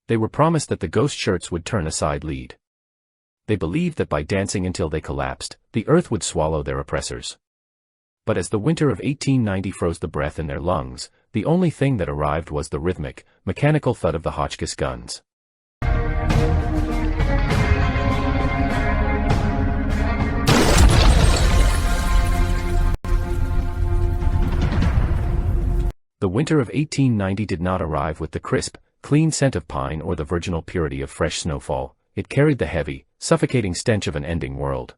They were promised that the ghost shirts would turn aside lead. They believed that by dancing until they collapsed, the earth would swallow their oppressors. But as the winter of 1890 froze the breath in their lungs, the only thing that arrived was the rhythmic, mechanical thud of the Hotchkiss guns. The winter of 1890 did not arrive with the crisp, clean scent of pine or the virginal purity of fresh snowfall. It carried the heavy, suffocating stench of an ending world.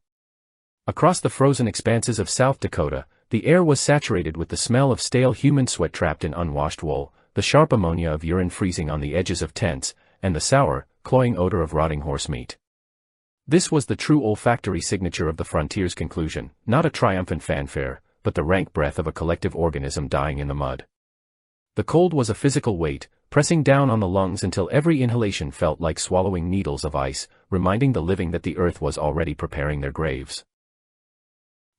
Across the frozen expanses of South Dakota, the air was saturated with the smell of stale human sweat trapped in unwashed wool, the sharp ammonia of urine freezing on the edges of tents, and the sour, cloying odor of rotting horse meat. This was the true olfactory signature of the frontier's conclusion, not a triumphant fanfare, but the rank breath of a collective organism dying in the mud. The cold was a physical weight, pressing down on the lungs until every inhalation felt like swallowing needles of ice, reminding the living that the earth was already preparing their graves.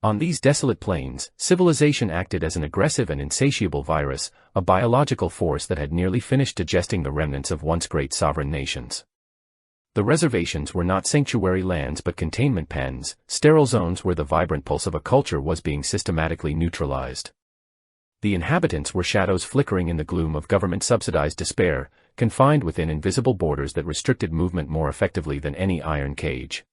On these desolate plains, civilization acted as an aggressive and insatiable virus, a biological force that had nearly finished digesting the remnants of once great sovereign nations. The reservations were not sanctuary lands but containment pens, sterile zones where the vibrant pulse of a culture was being systematically neutralized. The inhabitants were shadows flickering in the gloom of government-subsidized despair, confined within invisible borders that restricted movement more effectively than any iron cage.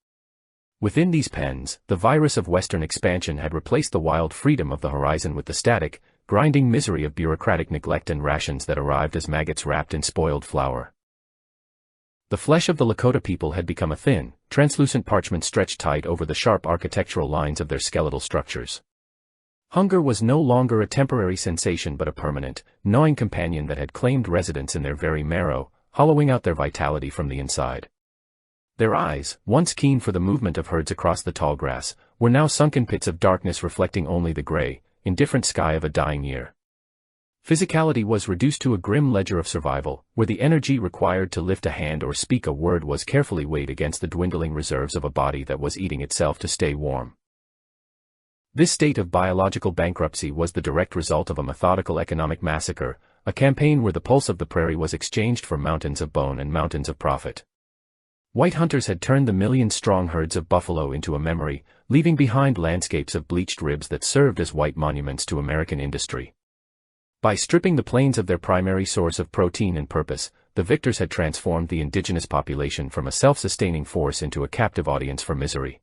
Within these pens, the virus of Western expansion had replaced the wild freedom of the horizon with the static, grinding misery of bureaucratic neglect and rations that arrived as maggots wrapped in spoiled flour. The flesh of the Lakota people had become a thin, translucent parchment stretched tight over the sharp architectural lines of their skeletal structures. Hunger was no longer a temporary sensation but a permanent, gnawing companion that had claimed residence in their very marrow, hollowing out their vitality from the inside. Their eyes, once keen for the movement of herds across the tall grass, were now sunken pits of darkness reflecting only the gray, indifferent sky of a dying year. Physicality was reduced to a grim ledger of survival, where the energy required to lift a hand or speak a word was carefully weighed against the dwindling reserves of a body that was eating itself to stay warm. This state of biological bankruptcy was the direct result of a methodical economic massacre, a campaign where the pulse of the prairie was exchanged for mountains of bone and mountains of profit. White hunters had turned the million-strong herds of buffalo into a memory, leaving behind landscapes of bleached ribs that served as white monuments to American industry. By stripping the plains of their primary source of protein and purpose, the victors had transformed the indigenous population from a self-sustaining force into a captive audience for misery.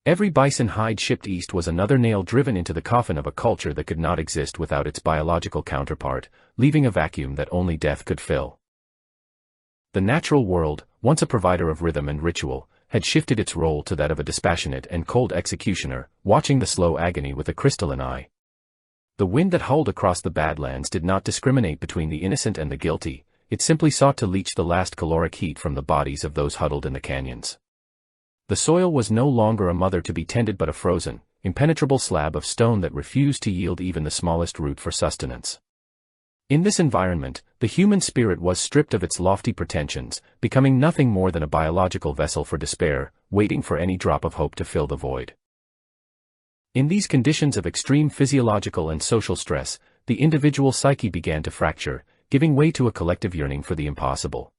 Every bison hide shipped east was another nail driven into the coffin of a culture that could not exist without its biological counterpart, leaving a vacuum that only death could fill. The natural world, once a provider of rhythm and ritual, had shifted its role to that of a dispassionate and cold executioner, watching the slow agony with a crystalline eye. The wind that howled across the Badlands did not discriminate between the innocent and the guilty, it simply sought to leach the last caloric heat from the bodies of those huddled in the canyons. The soil was no longer a mother to be tended but a frozen, impenetrable slab of stone that refused to yield even the smallest root for sustenance. In this environment, the human spirit was stripped of its lofty pretensions, becoming nothing more than a biological vessel for despair, waiting for any drop of hope to fill the void. In these conditions of extreme physiological and social stress, the individual psyche began to fracture, giving way to a collective yearning for the impossible.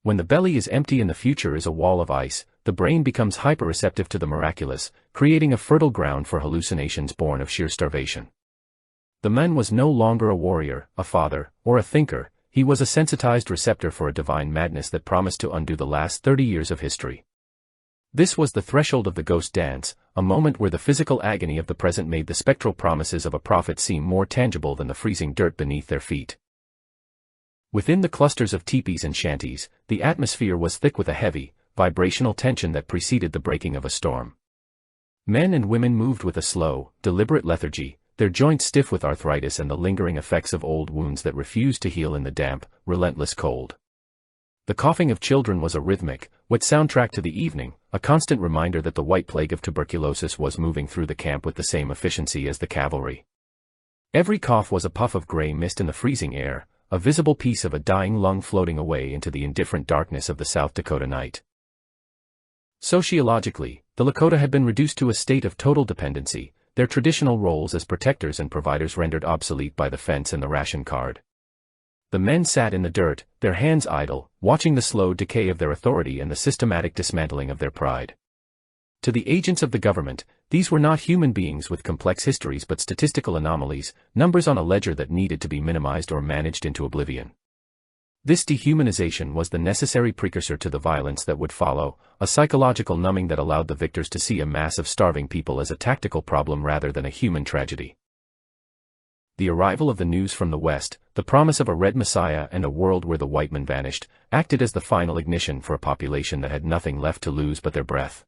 When the belly is empty and the future is a wall of ice, the brain becomes hyperreceptive to the miraculous, creating a fertile ground for hallucinations born of sheer starvation. The man was no longer a warrior, a father, or a thinker, he was a sensitized receptor for a divine madness that promised to undo the last 30 years of history. This was the threshold of the ghost dance, a moment where the physical agony of the present made the spectral promises of a prophet seem more tangible than the freezing dirt beneath their feet. Within the clusters of teepees and shanties, the atmosphere was thick with a heavy, vibrational tension that preceded the breaking of a storm. Men and women moved with a slow, deliberate lethargy, their joints stiff with arthritis and the lingering effects of old wounds that refused to heal in the damp, relentless cold. The coughing of children was a rhythmic, wet soundtrack to the evening, a constant reminder that the white plague of tuberculosis was moving through the camp with the same efficiency as the cavalry. Every cough was a puff of gray mist in the freezing air, a visible piece of a dying lung floating away into the indifferent darkness of the South Dakota night. Sociologically, the Lakota had been reduced to a state of total dependency, their traditional roles as protectors and providers rendered obsolete by the fence and the ration card. The men sat in the dirt, their hands idle, watching the slow decay of their authority and the systematic dismantling of their pride. To the agents of the government, these were not human beings with complex histories but statistical anomalies, numbers on a ledger that needed to be minimized or managed into oblivion. This dehumanization was the necessary precursor to the violence that would follow, a psychological numbing that allowed the victors to see a mass of starving people as a tactical problem rather than a human tragedy. The arrival of the news from the West, the promise of a red messiah and a world where the white man vanished, acted as the final ignition for a population that had nothing left to lose but their breath.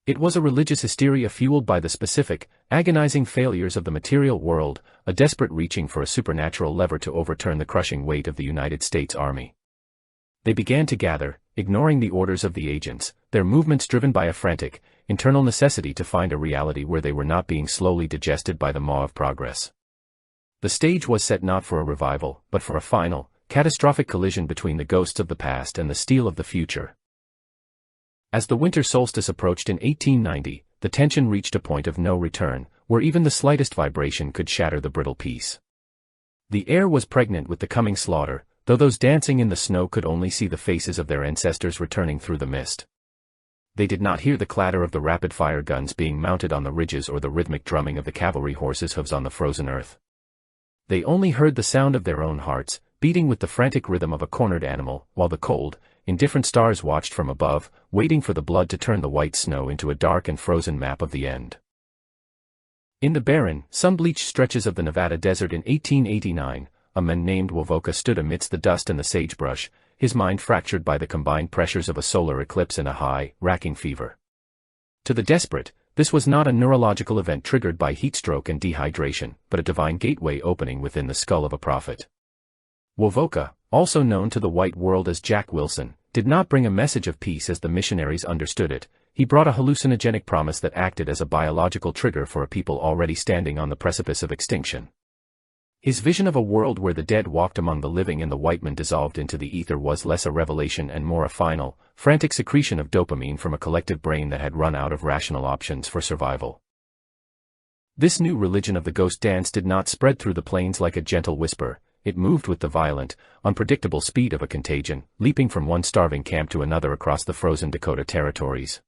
It was a religious hysteria fueled by the specific, agonizing failures of the material world, a desperate reaching for a supernatural lever to overturn the crushing weight of the United States Army. They began to gather, ignoring the orders of the agents, their movements driven by a frantic, internal necessity to find a reality where they were not being slowly digested by the maw of progress. The stage was set not for a revival, but for a final, catastrophic collision between the ghosts of the past and the steel of the future. As the winter solstice approached in 1890, the tension reached a point of no return, where even the slightest vibration could shatter the brittle peace. The air was pregnant with the coming slaughter, though those dancing in the snow could only see the faces of their ancestors returning through the mist. They did not hear the clatter of the rapid-fire guns being mounted on the ridges or the rhythmic drumming of the cavalry horses' hooves on the frozen earth. They only heard the sound of their own hearts, beating with the frantic rhythm of a cornered animal, while the cold, indifferent stars watched from above, waiting for the blood to turn the white snow into a dark and frozen map of the end. In the barren, sun-bleached stretches of the Nevada desert in 1889, a man named Wovoka stood amidst the dust and the sagebrush, his mind fractured by the combined pressures of a solar eclipse and a high, racking fever. To the desperate, this was not a neurological event triggered by heatstroke and dehydration, but a divine gateway opening within the skull of a prophet. Wovoka, also known to the white world as Jack Wilson, did not bring a message of peace as the missionaries understood it. He brought a hallucinogenic promise that acted as a biological trigger for a people already standing on the precipice of extinction. His vision of a world where the dead walked among the living and the white man dissolved into the ether was less a revelation and more a final, frantic secretion of dopamine from a collective brain that had run out of rational options for survival. This new religion of the ghost dance did not spread through the plains like a gentle whisper. It moved with the violent, unpredictable speed of a contagion, leaping from one starving camp to another across the frozen Dakota territories.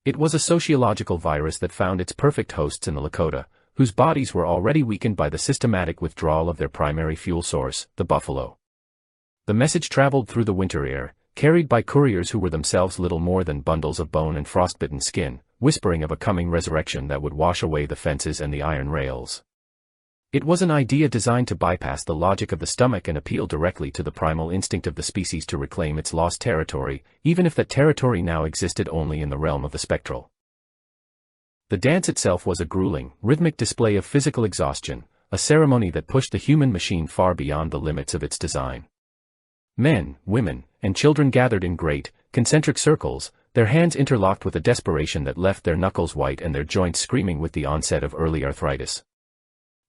It was a sociological virus that found its perfect hosts in the Lakota, whose bodies were already weakened by the systematic withdrawal of their primary fuel source, the buffalo. The message traveled through the winter air, carried by couriers who were themselves little more than bundles of bone and frostbitten skin, whispering of a coming resurrection that would wash away the fences and the iron rails. It was an idea designed to bypass the logic of the stomach and appeal directly to the primal instinct of the species to reclaim its lost territory, even if that territory now existed only in the realm of the spectral. The dance itself was a grueling, rhythmic display of physical exhaustion, a ceremony that pushed the human machine far beyond the limits of its design. Men, women, and children gathered in great, concentric circles, their hands interlocked with a desperation that left their knuckles white and their joints screaming with the onset of early arthritis.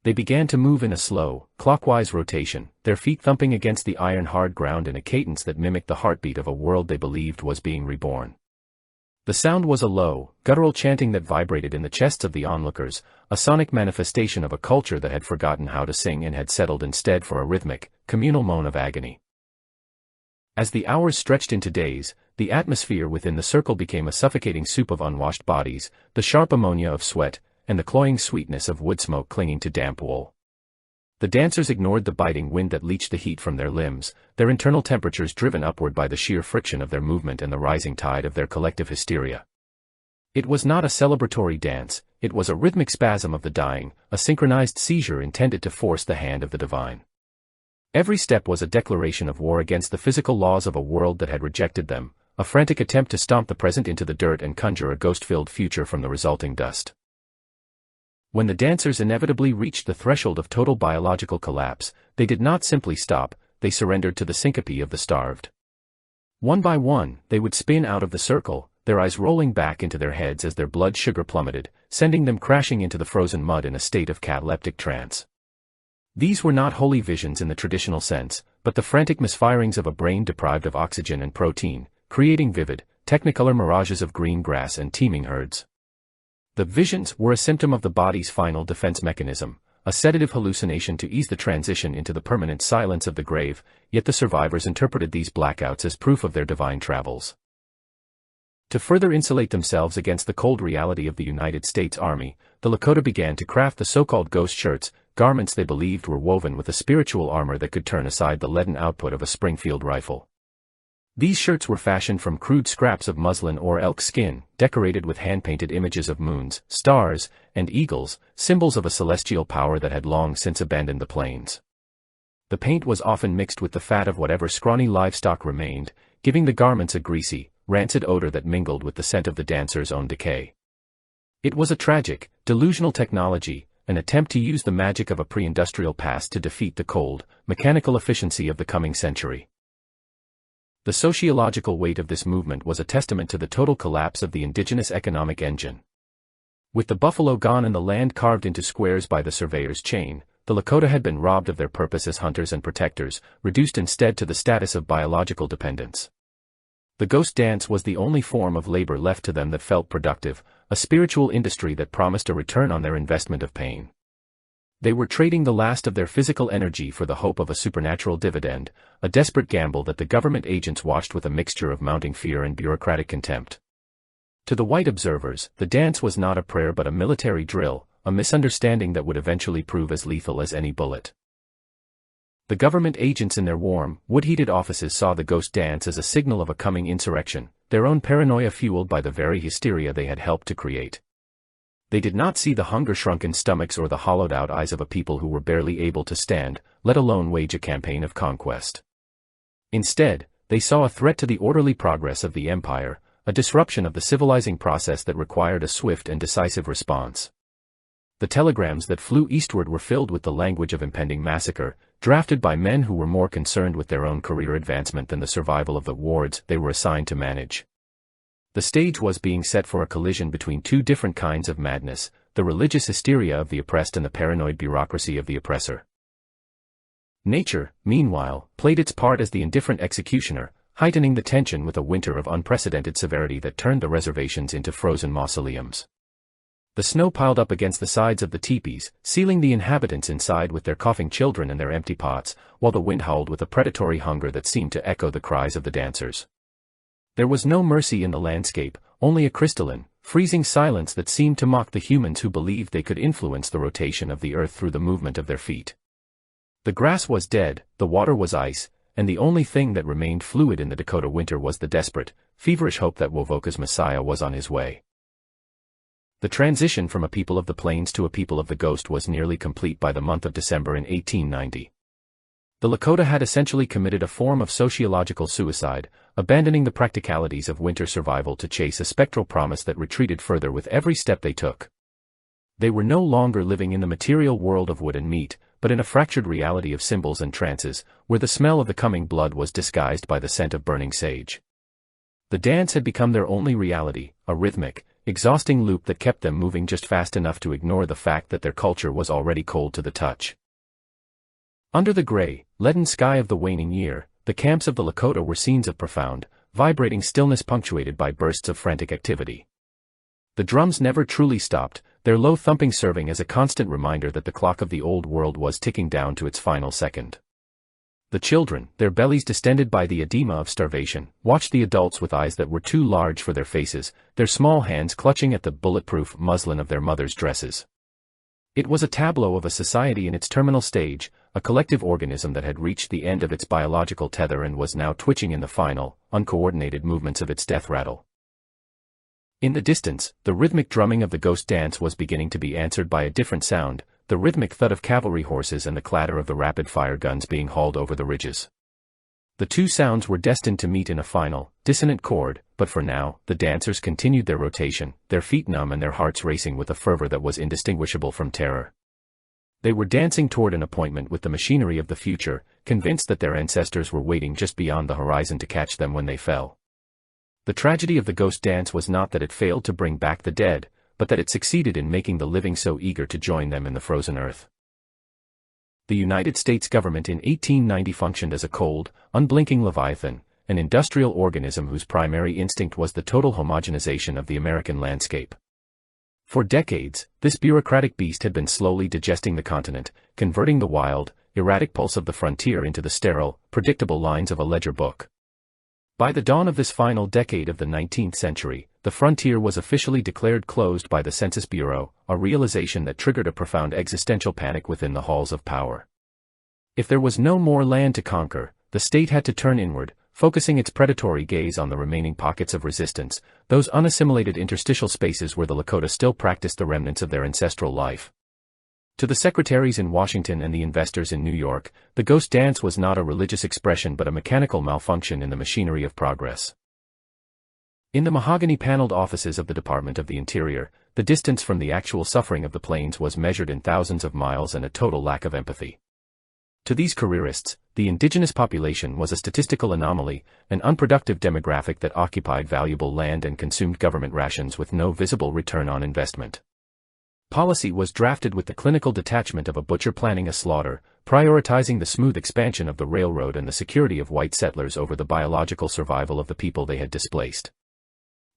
They began to move in a slow, clockwise rotation, their feet thumping against the iron-hard ground in a cadence that mimicked the heartbeat of a world they believed was being reborn. The sound was a low, guttural chanting that vibrated in the chests of the onlookers, a sonic manifestation of a culture that had forgotten how to sing and had settled instead for a rhythmic, communal moan of agony. As the hours stretched into days, the atmosphere within the circle became a suffocating soup of unwashed bodies, the sharp ammonia of sweat, and the cloying sweetness of wood smoke clinging to damp wool. The dancers ignored the biting wind that leached the heat from their limbs, their internal temperatures driven upward by the sheer friction of their movement and the rising tide of their collective hysteria. It was not a celebratory dance, it was a rhythmic spasm of the dying, a synchronized seizure intended to force the hand of the divine. Every step was a declaration of war against the physical laws of a world that had rejected them, a frantic attempt to stomp the present into the dirt and conjure a ghost-filled future from the resulting dust. When the dancers inevitably reached the threshold of total biological collapse, they did not simply stop, they surrendered to the syncope of the starved. One by one, they would spin out of the circle, their eyes rolling back into their heads as their blood sugar plummeted, sending them crashing into the frozen mud in a state of cataleptic trance. These were not holy visions in the traditional sense, but the frantic misfirings of a brain deprived of oxygen and protein, creating vivid, technicolor mirages of green grass and teeming herds. The visions were a symptom of the body's final defense mechanism, a sedative hallucination to ease the transition into the permanent silence of the grave, yet the survivors interpreted these blackouts as proof of their divine travels. To further insulate themselves against the cold reality of the United States Army, the Lakota began to craft the so-called ghost shirts, garments they believed were woven with a spiritual armor that could turn aside the leaden output of a Springfield rifle. These shirts were fashioned from crude scraps of muslin or elk skin, decorated with hand-painted images of moons, stars, and eagles, symbols of a celestial power that had long since abandoned the plains. The paint was often mixed with the fat of whatever scrawny livestock remained, giving the garments a greasy, rancid odor that mingled with the scent of the dancers' own decay. It was a tragic, delusional technology, an attempt to use the magic of a pre-industrial past to defeat the cold, mechanical efficiency of the coming century. The sociological weight of this movement was a testament to the total collapse of the indigenous economic engine. With the buffalo gone and the land carved into squares by the surveyor's chain, the Lakota had been robbed of their purpose as hunters and protectors, reduced instead to the status of biological dependence. The ghost dance was the only form of labor left to them that felt productive, a spiritual industry that promised a return on their investment of pain. They were trading the last of their physical energy for the hope of a supernatural dividend, a desperate gamble that the government agents watched with a mixture of mounting fear and bureaucratic contempt. To the white observers, the dance was not a prayer but a military drill, a misunderstanding that would eventually prove as lethal as any bullet. The government agents in their warm, wood-heated offices saw the ghost dance as a signal of a coming insurrection, their own paranoia fueled by the very hysteria they had helped to create. They did not see the hunger-shrunken stomachs or the hollowed-out eyes of a people who were barely able to stand, let alone wage a campaign of conquest. Instead, they saw a threat to the orderly progress of the empire, a disruption of the civilizing process that required a swift and decisive response. The telegrams that flew eastward were filled with the language of impending massacre, drafted by men who were more concerned with their own career advancement than the survival of the wards they were assigned to manage. The stage was being set for a collision between two different kinds of madness, the religious hysteria of the oppressed and the paranoid bureaucracy of the oppressor. Nature, meanwhile, played its part as the indifferent executioner, heightening the tension with a winter of unprecedented severity that turned the reservations into frozen mausoleums. The snow piled up against the sides of the teepees, sealing the inhabitants inside with their coughing children and their empty pots, while the wind howled with a predatory hunger that seemed to echo the cries of the dancers. There was no mercy in the landscape, only a crystalline, freezing silence that seemed to mock the humans who believed they could influence the rotation of the earth through the movement of their feet. The grass was dead, the water was ice, and the only thing that remained fluid in the Dakota winter was the desperate, feverish hope that Wovoka's Messiah was on his way. The transition from a people of the plains to a people of the ghost was nearly complete by the month of December in 1890. The Lakota had essentially committed a form of sociological suicide, abandoning the practicalities of winter survival to chase a spectral promise that retreated further with every step they took. They were no longer living in the material world of wood and meat, but in a fractured reality of symbols and trances, where the smell of the coming blood was disguised by the scent of burning sage. The dance had become their only reality, a rhythmic, exhausting loop that kept them moving just fast enough to ignore the fact that their culture was already cold to the touch. Under the gray, leaden sky of the waning year, the camps of the Lakota were scenes of profound, vibrating stillness punctuated by bursts of frantic activity. The drums never truly stopped, their low thumping serving as a constant reminder that the clock of the old world was ticking down to its final second. The children, their bellies distended by the edema of starvation, watched the adults with eyes that were too large for their faces, their small hands clutching at the bulletproof muslin of their mothers' dresses. It was a tableau of a society in its terminal stage, a collective organism that had reached the end of its biological tether and was now twitching in the final, uncoordinated movements of its death rattle. In the distance, the rhythmic drumming of the ghost dance was beginning to be answered by a different sound, the rhythmic thud of cavalry horses and the clatter of the rapid-fire guns being hauled over the ridges. The two sounds were destined to meet in a final, dissonant chord, but for now, the dancers continued their rotation, their feet numb and their hearts racing with a fervor that was indistinguishable from terror. They were dancing toward an appointment with the machinery of the future, convinced that their ancestors were waiting just beyond the horizon to catch them when they fell. The tragedy of the ghost dance was not that it failed to bring back the dead, but that it succeeded in making the living so eager to join them in the frozen earth. The United States government in 1890 functioned as a cold, unblinking Leviathan, an industrial organism whose primary instinct was the total homogenization of the American landscape. For decades, this bureaucratic beast had been slowly digesting the continent, converting the wild, erratic pulse of the frontier into the sterile, predictable lines of a ledger book. By the dawn of this final decade of the 19th century, the frontier was officially declared closed by the Census Bureau, a realization that triggered a profound existential panic within the halls of power. If there was no more land to conquer, the state had to turn inward, focusing its predatory gaze on the remaining pockets of resistance, those unassimilated interstitial spaces where the Lakota still practiced the remnants of their ancestral life. To the secretaries in Washington and the investors in New York, the ghost dance was not a religious expression but a mechanical malfunction in the machinery of progress. In the mahogany-paneled offices of the Department of the Interior, the distance from the actual suffering of the plains was measured in thousands of miles and a total lack of empathy. To these careerists, the indigenous population was a statistical anomaly, an unproductive demographic that occupied valuable land and consumed government rations with no visible return on investment. Policy was drafted with the clinical detachment of a butcher planning a slaughter, prioritizing the smooth expansion of the railroad and the security of white settlers over the biological survival of the people they had displaced.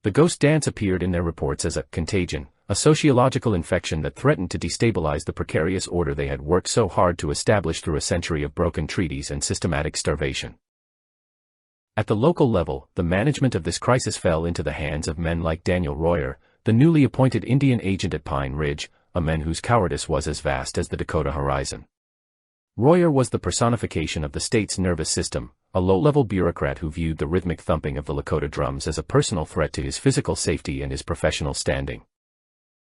The ghost dance appeared in their reports as a contagion, a sociological infection that threatened to destabilize the precarious order they had worked so hard to establish through a century of broken treaties and systematic starvation. At the local level, the management of this crisis fell into the hands of men like Daniel Royer, the newly appointed Indian agent at Pine Ridge, a man whose cowardice was as vast as the Dakota horizon. Royer was the personification of the state's nervous system, a low-level bureaucrat who viewed the rhythmic thumping of the Lakota drums as a personal threat to his physical safety and his professional standing.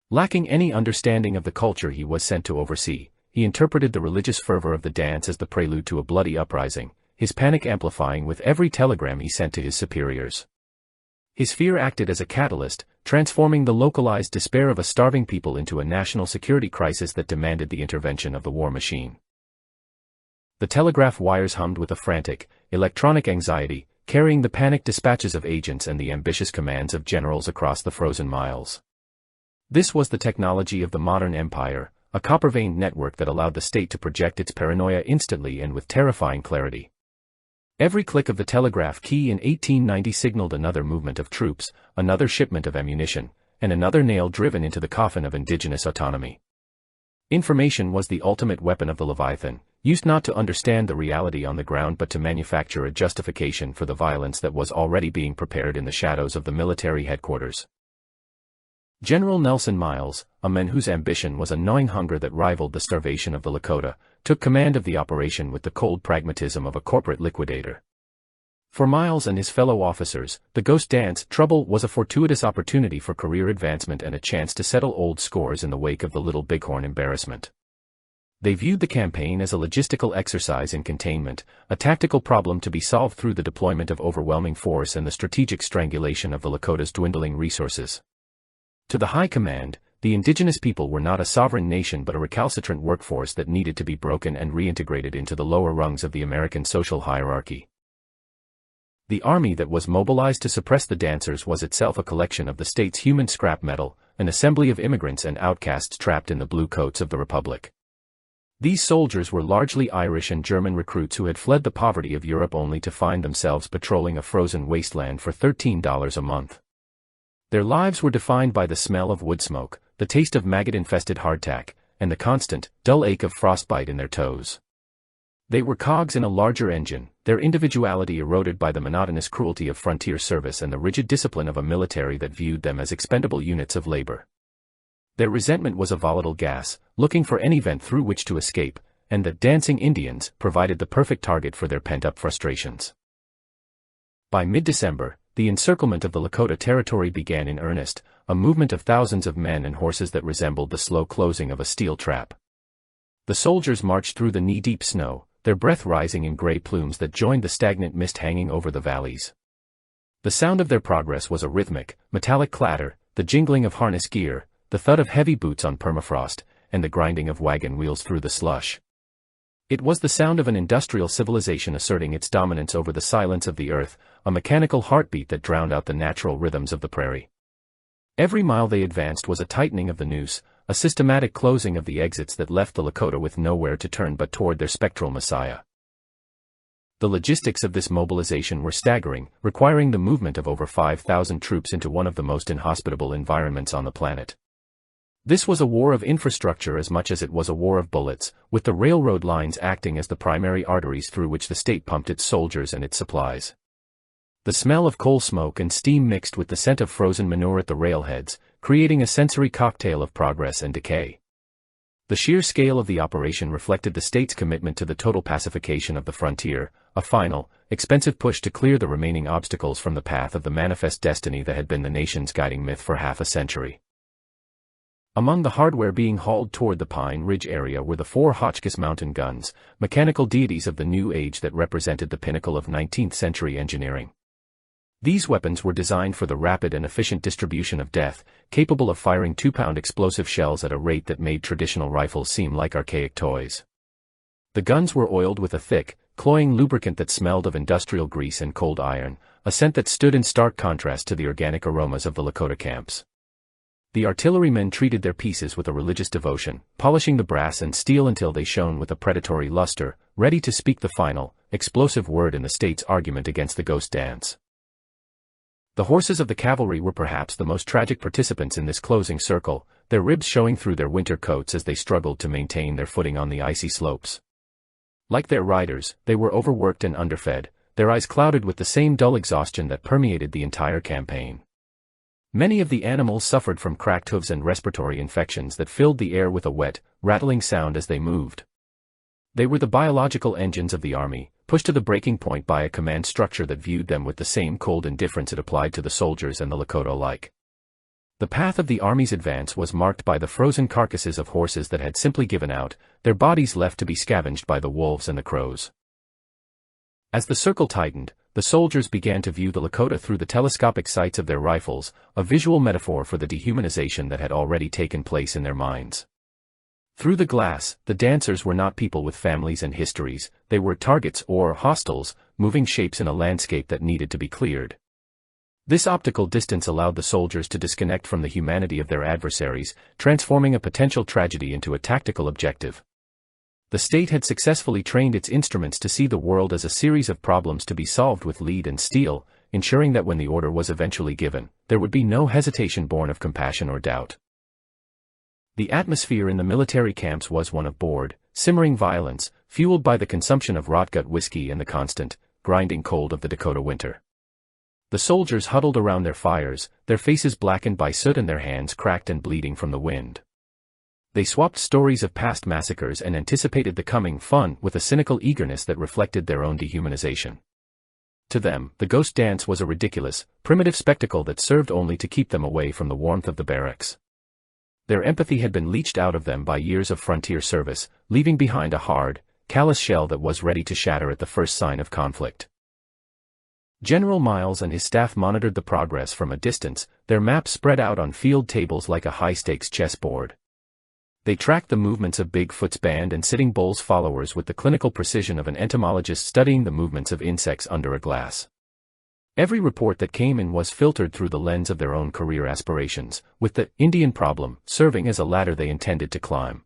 Lacking any understanding of the culture he was sent to oversee, he interpreted the religious fervor of the dance as the prelude to a bloody uprising, his panic amplifying with every telegram he sent to his superiors. His fear acted as a catalyst, transforming the localized despair of a starving people into a national security crisis that demanded the intervention of the war machine. The telegraph wires hummed with a frantic, electronic anxiety, carrying the panicked dispatches of agents and the ambitious commands of generals across the frozen miles. This was the technology of the modern empire, a copper-veined network that allowed the state to project its paranoia instantly and with terrifying clarity. Every click of the telegraph key in 1890 signaled another movement of troops, another shipment of ammunition, and another nail driven into the coffin of indigenous autonomy. Information was the ultimate weapon of the Leviathan, used not to understand the reality on the ground but to manufacture a justification for the violence that was already being prepared in the shadows of the military headquarters. General Nelson Miles, a man whose ambition was a gnawing hunger that rivaled the starvation of the Lakota, took command of the operation with the cold pragmatism of a corporate liquidator. For Miles and his fellow officers, the ghost dance trouble was a fortuitous opportunity for career advancement and a chance to settle old scores in the wake of the Little Bighorn embarrassment. They viewed the campaign as a logistical exercise in containment, a tactical problem to be solved through the deployment of overwhelming force and the strategic strangulation of the Lakota's dwindling resources. To the high command, the indigenous people were not a sovereign nation but a recalcitrant workforce that needed to be broken and reintegrated into the lower rungs of the American social hierarchy. The army that was mobilized to suppress the dancers was itself a collection of the state's human scrap metal, an assembly of immigrants and outcasts trapped in the blue coats of the Republic. These soldiers were largely Irish and German recruits who had fled the poverty of Europe only to find themselves patrolling a frozen wasteland for $13 a month. Their lives were defined by the smell of wood smoke, the taste of maggot-infested hardtack, and the constant, dull ache of frostbite in their toes. They were cogs in a larger engine, their individuality eroded by the monotonous cruelty of frontier service and the rigid discipline of a military that viewed them as expendable units of labor. Their resentment was a volatile gas, looking for any vent through which to escape, and the dancing Indians provided the perfect target for their pent-up frustrations. By mid-December, the encirclement of the Lakota territory began in earnest, a movement of thousands of men and horses that resembled the slow closing of a steel trap. The soldiers marched through the knee-deep snow, their breath rising in gray plumes that joined the stagnant mist hanging over the valleys. The sound of their progress was a rhythmic, metallic clatter, the jingling of harness gear, the thud of heavy boots on permafrost, and the grinding of wagon wheels through the slush. It was the sound of an industrial civilization asserting its dominance over the silence of the earth, a mechanical heartbeat that drowned out the natural rhythms of the prairie. Every mile they advanced was a tightening of the noose, a systematic closing of the exits that left the Lakota with nowhere to turn but toward their spectral messiah. The logistics of this mobilization were staggering, requiring the movement of over 5,000 troops into one of the most inhospitable environments on the planet. This was a war of infrastructure as much as it was a war of bullets, with the railroad lines acting as the primary arteries through which the state pumped its soldiers and its supplies. The smell of coal smoke and steam mixed with the scent of frozen manure at the railheads, creating a sensory cocktail of progress and decay. The sheer scale of the operation reflected the state's commitment to the total pacification of the frontier, a final, expensive push to clear the remaining obstacles from the path of the manifest destiny that had been the nation's guiding myth for half a century. Among the hardware being hauled toward the Pine Ridge area were the 4 Hotchkiss mountain guns, mechanical deities of the new age that represented the pinnacle of 19th-century engineering. These weapons were designed for the rapid and efficient distribution of death, capable of firing 2-pound explosive shells at a rate that made traditional rifles seem like archaic toys. The guns were oiled with a thick, cloying lubricant that smelled of industrial grease and cold iron, a scent that stood in stark contrast to the organic aromas of the Lakota camps. The artillerymen treated their pieces with a religious devotion, polishing the brass and steel until they shone with a predatory luster, ready to speak the final, explosive word in the state's argument against the ghost dance. The horses of the cavalry were perhaps the most tragic participants in this closing circle, their ribs showing through their winter coats as they struggled to maintain their footing on the icy slopes. Like their riders, they were overworked and underfed, their eyes clouded with the same dull exhaustion that permeated the entire campaign. Many of the animals suffered from cracked hooves and respiratory infections that filled the air with a wet, rattling sound as they moved. They were the biological engines of the army, pushed to the breaking point by a command structure that viewed them with the same cold indifference it applied to the soldiers and the Lakota alike. The path of the army's advance was marked by the frozen carcasses of horses that had simply given out, their bodies left to be scavenged by the wolves and the crows. As the circle tightened, the soldiers began to view the Lakota through the telescopic sights of their rifles, a visual metaphor for the dehumanization that had already taken place in their minds. Through the glass, the dancers were not people with families and histories, they were targets or hostiles, moving shapes in a landscape that needed to be cleared. This optical distance allowed the soldiers to disconnect from the humanity of their adversaries, transforming a potential tragedy into a tactical objective. The state had successfully trained its instruments to see the world as a series of problems to be solved with lead and steel, ensuring that when the order was eventually given, there would be no hesitation born of compassion or doubt. The atmosphere in the military camps was one of bored, simmering violence, fueled by the consumption of rotgut whiskey and the constant, grinding cold of the Dakota winter. The soldiers huddled around their fires, their faces blackened by soot and their hands cracked and bleeding from the wind. They swapped stories of past massacres and anticipated the coming fun with a cynical eagerness that reflected their own dehumanization. To them, the ghost dance was a ridiculous, primitive spectacle that served only to keep them away from the warmth of the barracks. Their empathy had been leached out of them by years of frontier service, leaving behind a hard, callous shell that was ready to shatter at the first sign of conflict. General Miles and his staff monitored the progress from a distance, their maps spread out on field tables like a high-stakes chessboard. They tracked the movements of Bigfoot's band and Sitting Bull's followers with the clinical precision of an entomologist studying the movements of insects under a glass. Every report that came in was filtered through the lens of their own career aspirations, with the Indian problem serving as a ladder they intended to climb.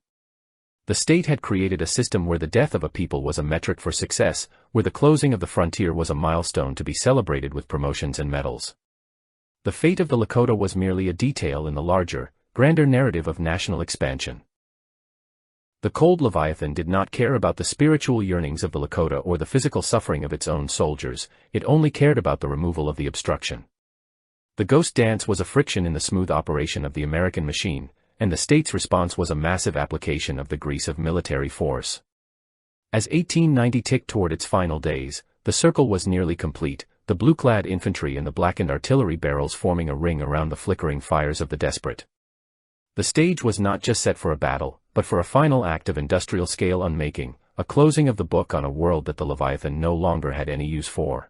The state had created a system where the death of a people was a metric for success, where the closing of the frontier was a milestone to be celebrated with promotions and medals. The fate of the Lakota was merely a detail in the larger, grander narrative of national expansion. The cold Leviathan did not care about the spiritual yearnings of the Lakota or the physical suffering of its own soldiers, it only cared about the removal of the obstruction. The ghost dance was a friction in the smooth operation of the American machine, and the state's response was a massive application of the grease of military force. As 1890 ticked toward its final days, the circle was nearly complete, the blue-clad infantry and the blackened artillery barrels forming a ring around the flickering fires of the desperate. The stage was not just set for a battle, but for a final act of industrial-scale unmaking, a closing of the book on a world that the Leviathan no longer had any use for.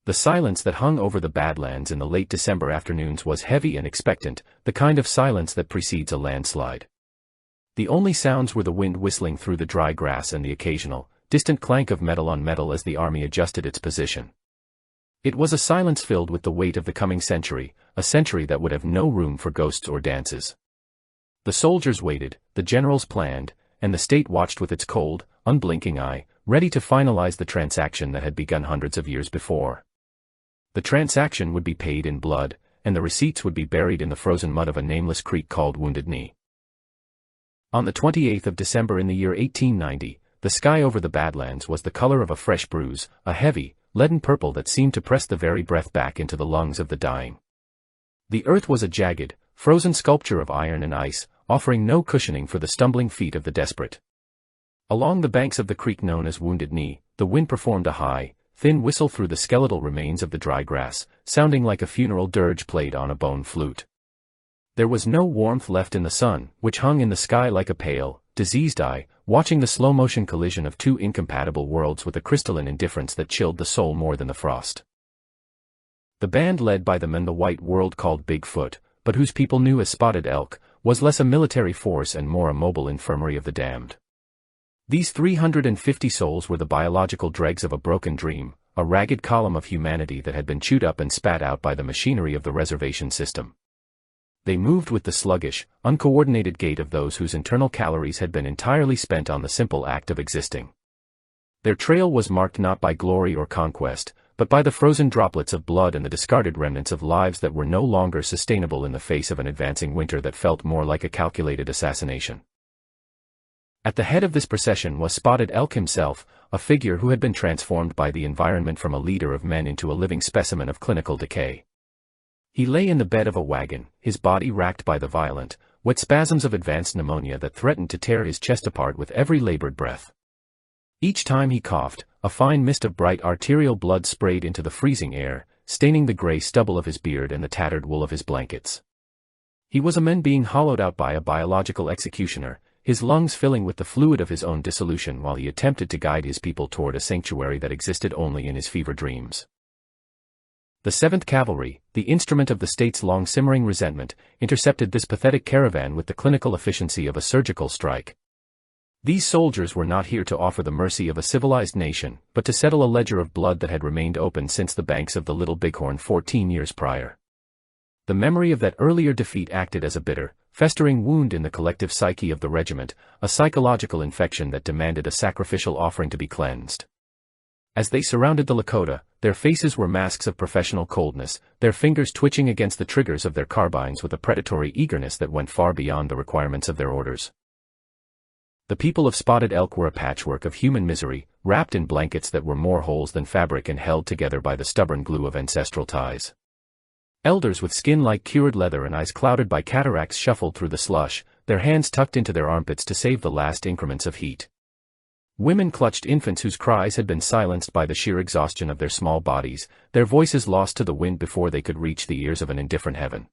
The silence that hung over the Badlands in the late December afternoons was heavy and expectant, the kind of silence that precedes a landslide. The only sounds were the wind whistling through the dry grass and the occasional, distant clank of metal on metal as the army adjusted its position. It was a silence filled with the weight of the coming century, a century that would have no room for ghosts or dances. The soldiers waited, the generals planned, and the state watched with its cold, unblinking eye, ready to finalize the transaction that had begun hundreds of years before. The transaction would be paid in blood, and the receipts would be buried in the frozen mud of a nameless creek called Wounded Knee. On the 28th of December in the year 1890, the sky over the Badlands was the color of a fresh bruise, a heavy, leaden purple that seemed to press the very breath back into the lungs of the dying. The earth was a jagged, frozen sculpture of iron and ice, offering no cushioning for the stumbling feet of the desperate. Along the banks of the creek known as Wounded Knee, the wind performed a high, thin whistle through the skeletal remains of the dry grass, sounding like a funeral dirge played on a bone flute. There was no warmth left in the sun, which hung in the sky like a pale, diseased eye, watching the slow-motion collision of two incompatible worlds with a crystalline indifference that chilled the soul more than the frost. The band led by the man the white world called Bigfoot, but whose people knew as Spotted Elk, was less a military force and more a mobile infirmary of the damned. These 350 souls were the biological dregs of a broken dream, a ragged column of humanity that had been chewed up and spat out by the machinery of the reservation system. They moved with the sluggish, uncoordinated gait of those whose internal calories had been entirely spent on the simple act of existing. Their trail was marked not by glory or conquest, but by the frozen droplets of blood and the discarded remnants of lives that were no longer sustainable in the face of an advancing winter that felt more like a calculated assassination. At the head of this procession was Spotted Elk himself, a figure who had been transformed by the environment from a leader of men into a living specimen of clinical decay. He lay in the bed of a wagon, his body racked by the violent, wet spasms of advanced pneumonia that threatened to tear his chest apart with every labored breath. Each time he coughed, a fine mist of bright arterial blood sprayed into the freezing air, staining the gray stubble of his beard and the tattered wool of his blankets. He was a man being hollowed out by a biological executioner, his lungs filling with the fluid of his own dissolution while he attempted to guide his people toward a sanctuary that existed only in his fever dreams. The 7th Cavalry, the instrument of the state's long-simmering resentment, intercepted this pathetic caravan with the clinical efficiency of a surgical strike. These soldiers were not here to offer the mercy of a civilized nation, but to settle a ledger of blood that had remained open since the banks of the Little Bighorn 14 years prior. The memory of that earlier defeat acted as a bitter, festering wound in the collective psyche of the regiment, a psychological infection that demanded a sacrificial offering to be cleansed. As they surrounded the Lakota, their faces were masks of professional coldness, their fingers twitching against the triggers of their carbines with a predatory eagerness that went far beyond the requirements of their orders. The people of Spotted Elk were a patchwork of human misery, wrapped in blankets that were more holes than fabric and held together by the stubborn glue of ancestral ties. Elders with skin like cured leather and eyes clouded by cataracts shuffled through the slush, their hands tucked into their armpits to save the last increments of heat. Women clutched infants whose cries had been silenced by the sheer exhaustion of their small bodies, their voices lost to the wind before they could reach the ears of an indifferent heaven.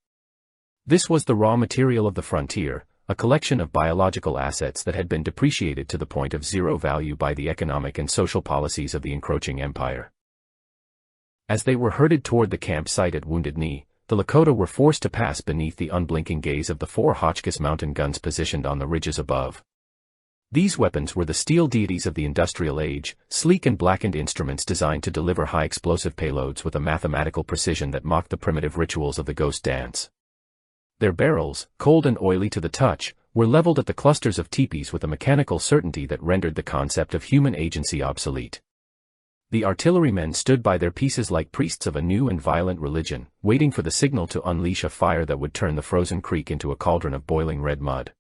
This was the raw material of the frontier, a collection of biological assets that had been depreciated to the point of zero value by the economic and social policies of the encroaching empire. As they were herded toward the campsite at Wounded Knee, the Lakota were forced to pass beneath the unblinking gaze of the 4 Hotchkiss mountain guns positioned on the ridges above. These weapons were the steel deities of the industrial age, sleek and blackened instruments designed to deliver high explosive payloads with a mathematical precision that mocked the primitive rituals of the ghost dance. Their barrels, cold and oily to the touch, were leveled at the clusters of teepees with a mechanical certainty that rendered the concept of human agency obsolete. The artillerymen stood by their pieces like priests of a new and violent religion, waiting for the signal to unleash a fire that would turn the frozen creek into a cauldron of boiling red mud.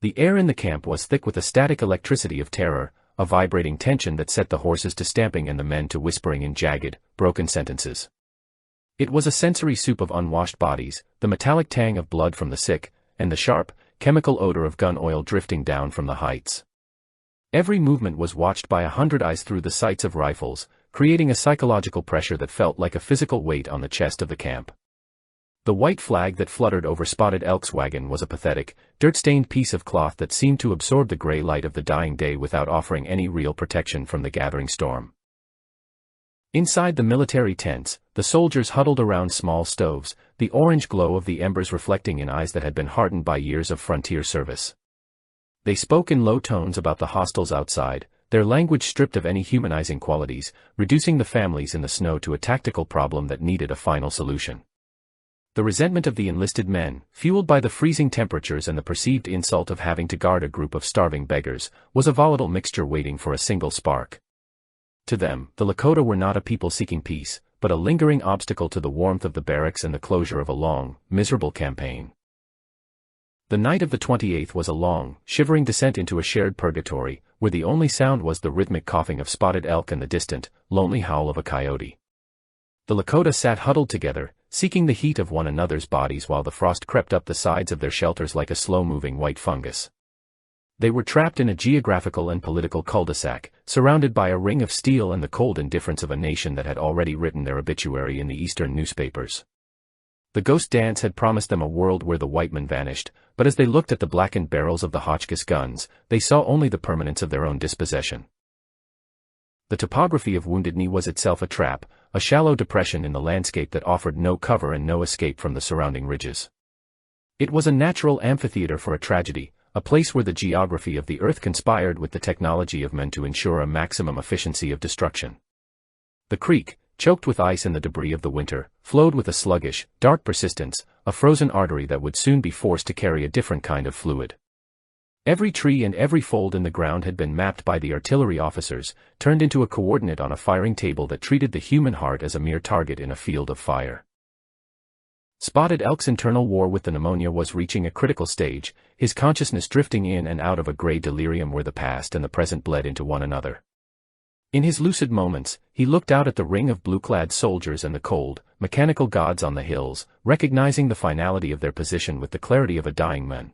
The air in the camp was thick with a static electricity of terror, a vibrating tension that set the horses to stamping and the men to whispering in jagged, broken sentences. It was a sensory soup of unwashed bodies, the metallic tang of blood from the sick, and the sharp, chemical odor of gun oil drifting down from the heights. Every movement was watched by 100 eyes through the sights of rifles, creating a psychological pressure that felt like a physical weight on the chest of the camp. The white flag that fluttered over Spotted Elk's wagon was a pathetic, dirt-stained piece of cloth that seemed to absorb the gray light of the dying day without offering any real protection from the gathering storm. Inside the military tents, the soldiers huddled around small stoves, the orange glow of the embers reflecting in eyes that had been hardened by years of frontier service. They spoke in low tones about the hostiles outside, their language stripped of any humanizing qualities, reducing the families in the snow to a tactical problem that needed a final solution. The resentment of the enlisted men, fueled by the freezing temperatures and the perceived insult of having to guard a group of starving beggars, was a volatile mixture waiting for a single spark. To them, the Lakota were not a people seeking peace, but a lingering obstacle to the warmth of the barracks and the closure of a long, miserable campaign. The night of the 28th was a long, shivering descent into a shared purgatory, where the only sound was the rhythmic coughing of spotted elk and the distant, lonely howl of a coyote. The Lakota sat huddled together, seeking the heat of one another's bodies while the frost crept up the sides of their shelters like a slow-moving white fungus. They were trapped in a geographical and political cul-de-sac, surrounded by a ring of steel and the cold indifference of a nation that had already written their obituary in the eastern newspapers. The ghost dance had promised them a world where the white men vanished, but as they looked at the blackened barrels of the Hotchkiss guns, they saw only the permanence of their own dispossession. The topography of Wounded Knee was itself a trap, a shallow depression in the landscape that offered no cover and no escape from the surrounding ridges. It was a natural amphitheater for a tragedy, a place where the geography of the earth conspired with the technology of men to ensure a maximum efficiency of destruction. The creek, choked with ice and the debris of the winter, flowed with a sluggish, dark persistence, a frozen artery that would soon be forced to carry a different kind of fluid. Every tree and every fold in the ground had been mapped by the artillery officers, turned into a coordinate on a firing table that treated the human heart as a mere target in a field of fire. Spotted Elk's internal war with the pneumonia was reaching a critical stage, his consciousness drifting in and out of a gray delirium where the past and the present bled into one another. In his lucid moments, he looked out at the ring of blue-clad soldiers and the cold, mechanical gods on the hills, recognizing the finality of their position with the clarity of a dying man.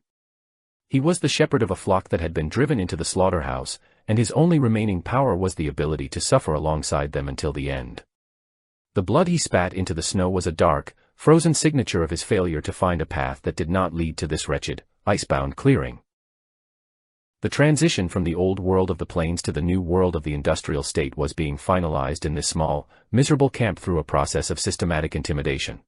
He was the shepherd of a flock that had been driven into the slaughterhouse, and his only remaining power was the ability to suffer alongside them until the end. The blood he spat into the snow was a dark, frozen signature of his failure to find a path that did not lead to this wretched, icebound clearing. The transition from the old world of the plains to the new world of the industrial state was being finalized in this small, miserable camp through a process of systematic intimidation.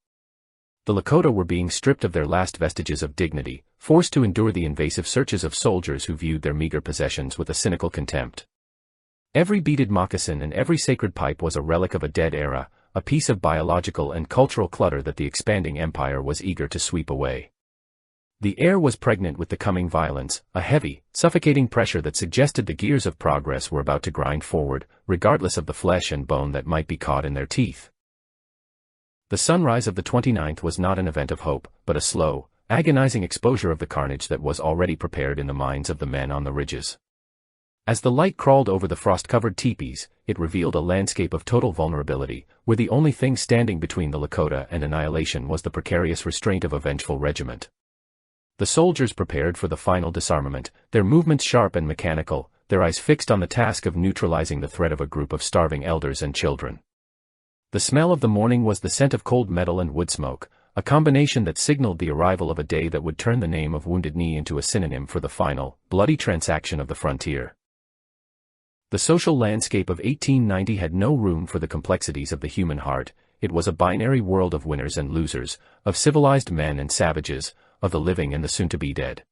The Lakota were being stripped of their last vestiges of dignity, forced to endure the invasive searches of soldiers who viewed their meager possessions with a cynical contempt. Every beaded moccasin and every sacred pipe was a relic of a dead era, a piece of biological and cultural clutter that the expanding empire was eager to sweep away. The air was pregnant with the coming violence, a heavy, suffocating pressure that suggested the gears of progress were about to grind forward, regardless of the flesh and bone that might be caught in their teeth. The sunrise of the 29th was not an event of hope, but a slow, agonizing exposure of the carnage that was already prepared in the minds of the men on the ridges. As the light crawled over the frost-covered teepees, it revealed a landscape of total vulnerability, where the only thing standing between the Lakota and annihilation was the precarious restraint of a vengeful regiment. The soldiers prepared for the final disarmament, their movements sharp and mechanical, their eyes fixed on the task of neutralizing the threat of a group of starving elders and children. The smell of the morning was the scent of cold metal and wood smoke, a combination that signaled the arrival of a day that would turn the name of Wounded Knee into a synonym for the final, bloody transaction of the frontier. The social landscape of 1890 had no room for the complexities of the human heart. It was a binary world of winners and losers, of civilized men and savages, of the living and the soon-to-be dead.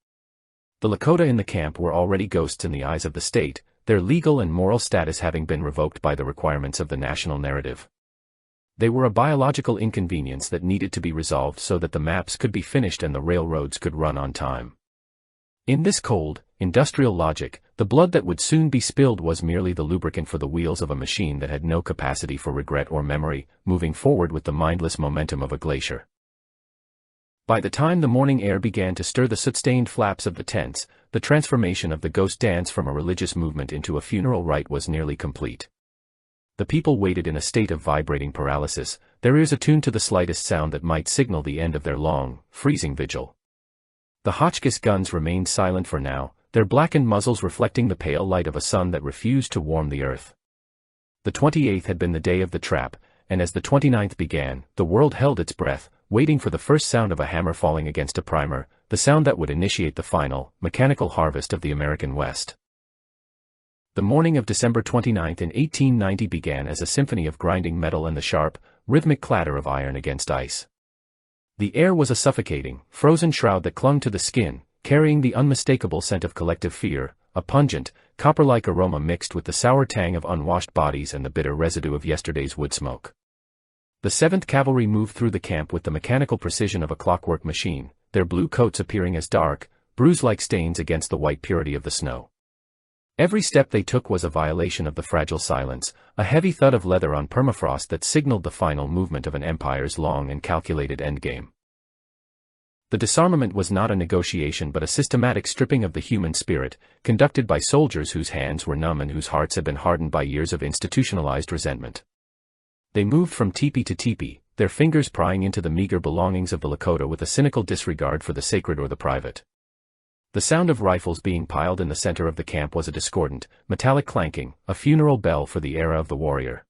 The Lakota in the camp were already ghosts in the eyes of the state, their legal and moral status having been revoked by the requirements of the national narrative. They were a biological inconvenience that needed to be resolved so that the maps could be finished and the railroads could run on time. In this cold, industrial logic, the blood that would soon be spilled was merely the lubricant for the wheels of a machine that had no capacity for regret or memory, moving forward with the mindless momentum of a glacier. By the time the morning air began to stir the soot-stained flaps of the tents, the transformation of the ghost dance from a religious movement into a funeral rite was nearly complete. The people waited in a state of vibrating paralysis, their ears attuned to the slightest sound that might signal the end of their long, freezing vigil. The Hotchkiss guns remained silent for now, their blackened muzzles reflecting the pale light of a sun that refused to warm the earth. The 28th had been the day of the trap, and as the 29th began, the world held its breath, waiting for the first sound of a hammer falling against a primer, the sound that would initiate the final, mechanical harvest of the American West. The morning of December 29th in 1890 began as a symphony of grinding metal and the sharp, rhythmic clatter of iron against ice. The air was a suffocating, frozen shroud that clung to the skin, carrying the unmistakable scent of collective fear, a pungent, copper-like aroma mixed with the sour tang of unwashed bodies and the bitter residue of yesterday's wood smoke. The 7th Cavalry moved through the camp with the mechanical precision of a clockwork machine, their blue coats appearing as dark, bruise-like stains against the white purity of the snow. Every step they took was a violation of the fragile silence, a heavy thud of leather on permafrost that signaled the final movement of an empire's long and calculated endgame. The disarmament was not a negotiation but a systematic stripping of the human spirit, conducted by soldiers whose hands were numb and whose hearts had been hardened by years of institutionalized resentment. They moved from teepee to teepee, their fingers prying into the meager belongings of the Lakota with a cynical disregard for the sacred or the private. The sound of rifles being piled in the center of the camp was a discordant, metallic clanking, a funeral bell for the era of the warrior.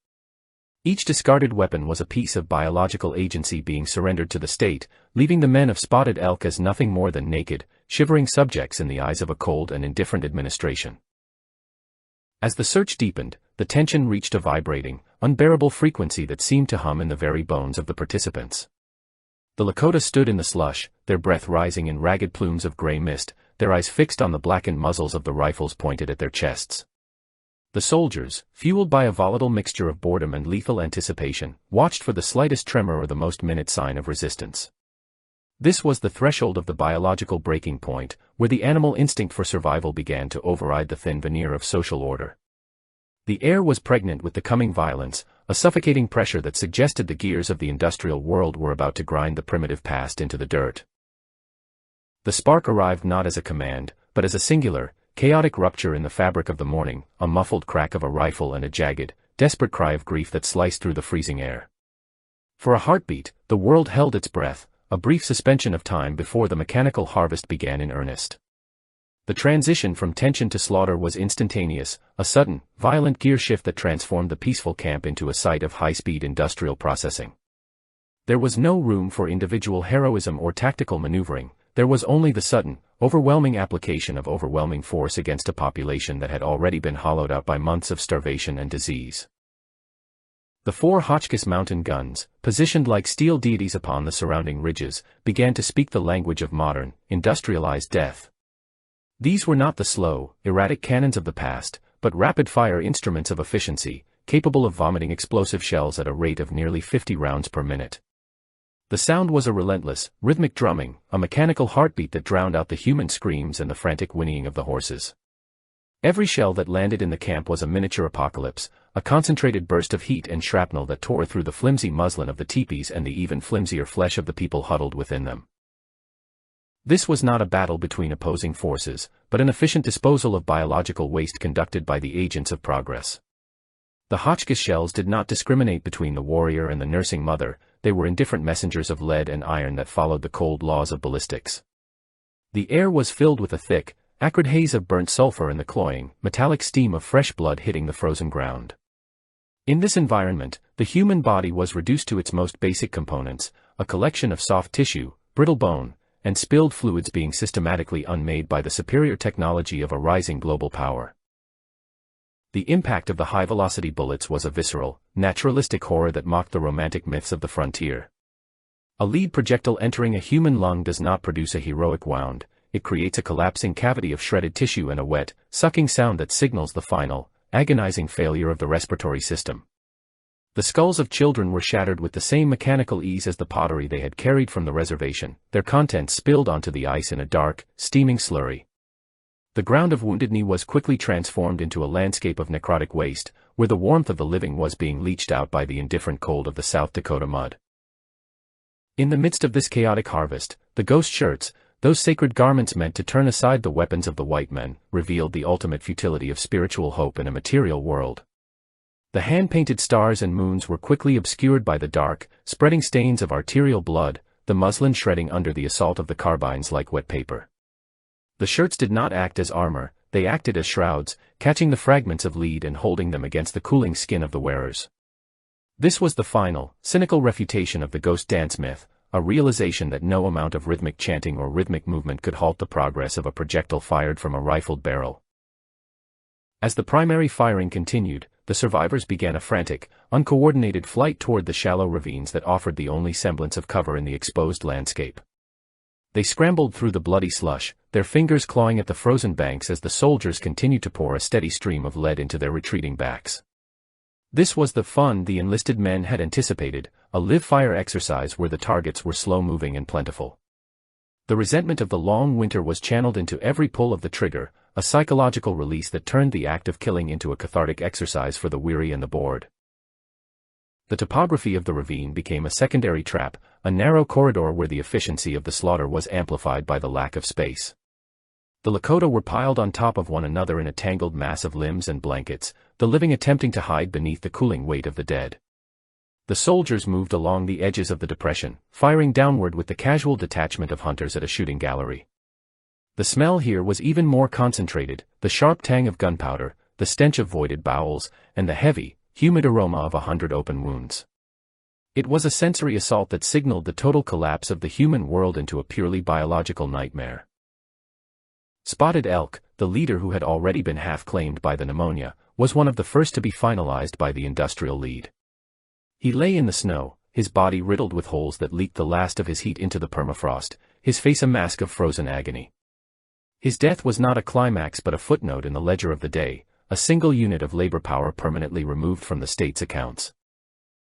Each discarded weapon was a piece of biological agency being surrendered to the state, leaving the men of Spotted Elk as nothing more than naked, shivering subjects in the eyes of a cold and indifferent administration. As the search deepened, the tension reached a vibrating, unbearable frequency that seemed to hum in the very bones of the participants. The Lakota stood in the slush, their breath rising in ragged plumes of gray mist, their eyes fixed on the blackened muzzles of the rifles pointed at their chests. The soldiers, fueled by a volatile mixture of boredom and lethal anticipation, watched for the slightest tremor or the most minute sign of resistance. This was the threshold of the biological breaking point, where the animal instinct for survival began to override the thin veneer of social order. The air was pregnant with the coming violence, a suffocating pressure that suggested the gears of the industrial world were about to grind the primitive past into the dirt. The spark arrived not as a command, but as a singular, chaotic rupture in the fabric of the morning, a muffled crack of a rifle and a jagged, desperate cry of grief that sliced through the freezing air. For a heartbeat, the world held its breath, a brief suspension of time before the mechanical harvest began in earnest. The transition from tension to slaughter was instantaneous, a sudden, violent gear shift that transformed the peaceful camp into a site of high-speed industrial processing. There was no room for individual heroism or tactical maneuvering. There was only the sudden, overwhelming application of overwhelming force against a population that had already been hollowed out by months of starvation and disease. The 4 Hotchkiss mountain guns, positioned like steel deities upon the surrounding ridges, began to speak the language of modern, industrialized death. These were not the slow, erratic cannons of the past, but rapid-fire instruments of efficiency, capable of vomiting explosive shells at a rate of nearly 50 rounds per minute. The sound was a relentless, rhythmic drumming, a mechanical heartbeat that drowned out the human screams and the frantic whinnying of the horses. Every shell that landed in the camp was a miniature apocalypse, a concentrated burst of heat and shrapnel that tore through the flimsy muslin of the teepees and the even flimsier flesh of the people huddled within them. This was not a battle between opposing forces, but an efficient disposal of biological waste conducted by the agents of progress. The Hotchkiss shells did not discriminate between the warrior and the nursing mother, they were indifferent messengers of lead and iron that followed the cold laws of ballistics. The air was filled with a thick, acrid haze of burnt sulfur and the cloying, metallic steam of fresh blood hitting the frozen ground. In this environment, the human body was reduced to its most basic components, a collection of soft tissue, brittle bone, and spilled fluids being systematically unmade by the superior technology of a rising global power. The impact of the high-velocity bullets was a visceral, naturalistic horror that mocked the romantic myths of the frontier. A lead projectile entering a human lung does not produce a heroic wound, it creates a collapsing cavity of shredded tissue and a wet, sucking sound that signals the final, agonizing failure of the respiratory system. The skulls of children were shattered with the same mechanical ease as the pottery they had carried from the reservation, their contents spilled onto the ice in a dark, steaming slurry. The ground of Wounded Knee was quickly transformed into a landscape of necrotic waste, where the warmth of the living was being leached out by the indifferent cold of the South Dakota mud. In the midst of this chaotic harvest, the ghost shirts, those sacred garments meant to turn aside the weapons of the white men, revealed the ultimate futility of spiritual hope in a material world. The hand-painted stars and moons were quickly obscured by the dark, spreading stains of arterial blood, the muslin shredding under the assault of the carbines like wet paper. The shirts did not act as armor, they acted as shrouds, catching the fragments of lead and holding them against the cooling skin of the wearers. This was the final, cynical refutation of the ghost dance myth, a realization that no amount of rhythmic chanting or rhythmic movement could halt the progress of a projectile fired from a rifled barrel. As the primary firing continued, the survivors began a frantic, uncoordinated flight toward the shallow ravines that offered the only semblance of cover in the exposed landscape. They scrambled through the bloody slush, their fingers clawing at the frozen banks as the soldiers continued to pour a steady stream of lead into their retreating backs. This was the fun the enlisted men had anticipated, a live-fire exercise where the targets were slow-moving and plentiful. The resentment of the long winter was channeled into every pull of the trigger, a psychological release that turned the act of killing into a cathartic exercise for the weary and the bored. The topography of the ravine became a secondary trap, a narrow corridor where the efficiency of the slaughter was amplified by the lack of space. The Lakota were piled on top of one another in a tangled mass of limbs and blankets, the living attempting to hide beneath the cooling weight of the dead. The soldiers moved along the edges of the depression, firing downward with the casual detachment of hunters at a shooting gallery. The smell here was even more concentrated, the sharp tang of gunpowder, the stench of voided bowels, and the heavy, humid aroma of 100 open wounds. It was a sensory assault that signaled the total collapse of the human world into a purely biological nightmare. Spotted Elk, the leader who had already been half-claimed by the pneumonia, was one of the first to be finalized by the industrial lead. He lay in the snow, his body riddled with holes that leaked the last of his heat into the permafrost, his face a mask of frozen agony. His death was not a climax but a footnote in the ledger of the day, a single unit of labor power permanently removed from the state's accounts.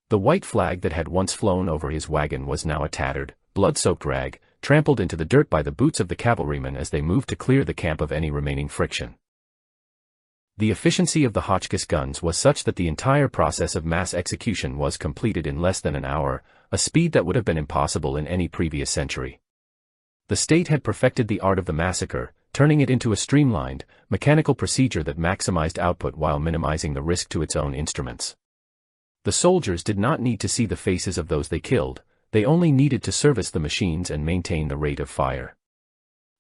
The white flag that had once flown over his wagon was now a tattered, blood-soaked rag, trampled into the dirt by the boots of the cavalrymen as they moved to clear the camp of any remaining friction. The efficiency of the Hotchkiss guns was such that the entire process of mass execution was completed in less than an hour, a speed that would have been impossible in any previous century. The state had perfected the art of the massacre, turning it into a streamlined, mechanical procedure that maximized output while minimizing the risk to its own instruments. The soldiers did not need to see the faces of those they killed, they only needed to service the machines and maintain the rate of fire.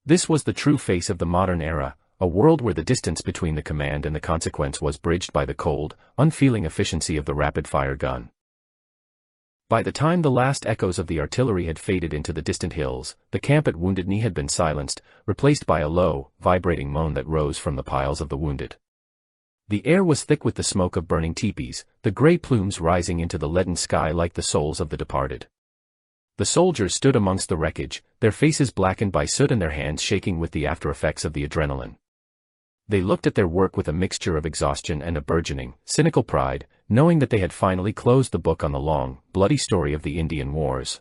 This was the true face of the modern era, a world where the distance between the command and the consequence was bridged by the cold, unfeeling efficiency of the rapid-fire gun. By the time the last echoes of the artillery had faded into the distant hills, the camp at Wounded Knee had been silenced, replaced by a low, vibrating moan that rose from the piles of the wounded. The air was thick with the smoke of burning teepees, the gray plumes rising into the leaden sky like the souls of the departed. The soldiers stood amongst the wreckage, their faces blackened by soot and their hands shaking with the after-effects of the adrenaline. They looked at their work with a mixture of exhaustion and a burgeoning, cynical pride, knowing that they had finally closed the book on the long, bloody story of the Indian Wars.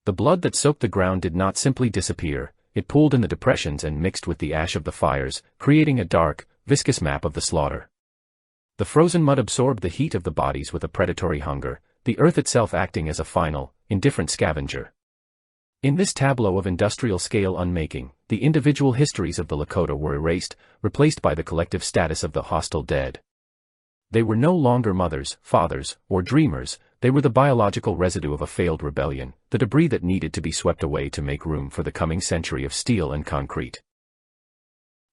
The blood that soaked the ground did not simply disappear, it pooled in the depressions and mixed with the ash of the fires, creating a dark, viscous map of the slaughter. The frozen mud absorbed the heat of the bodies with a predatory hunger, the earth itself acting as a final, indifferent scavenger. In this tableau of industrial-scale unmaking, the individual histories of the Lakota were erased, replaced by the collective status of the hostile dead. They were no longer mothers, fathers, or dreamers, they were the biological residue of a failed rebellion, the debris that needed to be swept away to make room for the coming century of steel and concrete.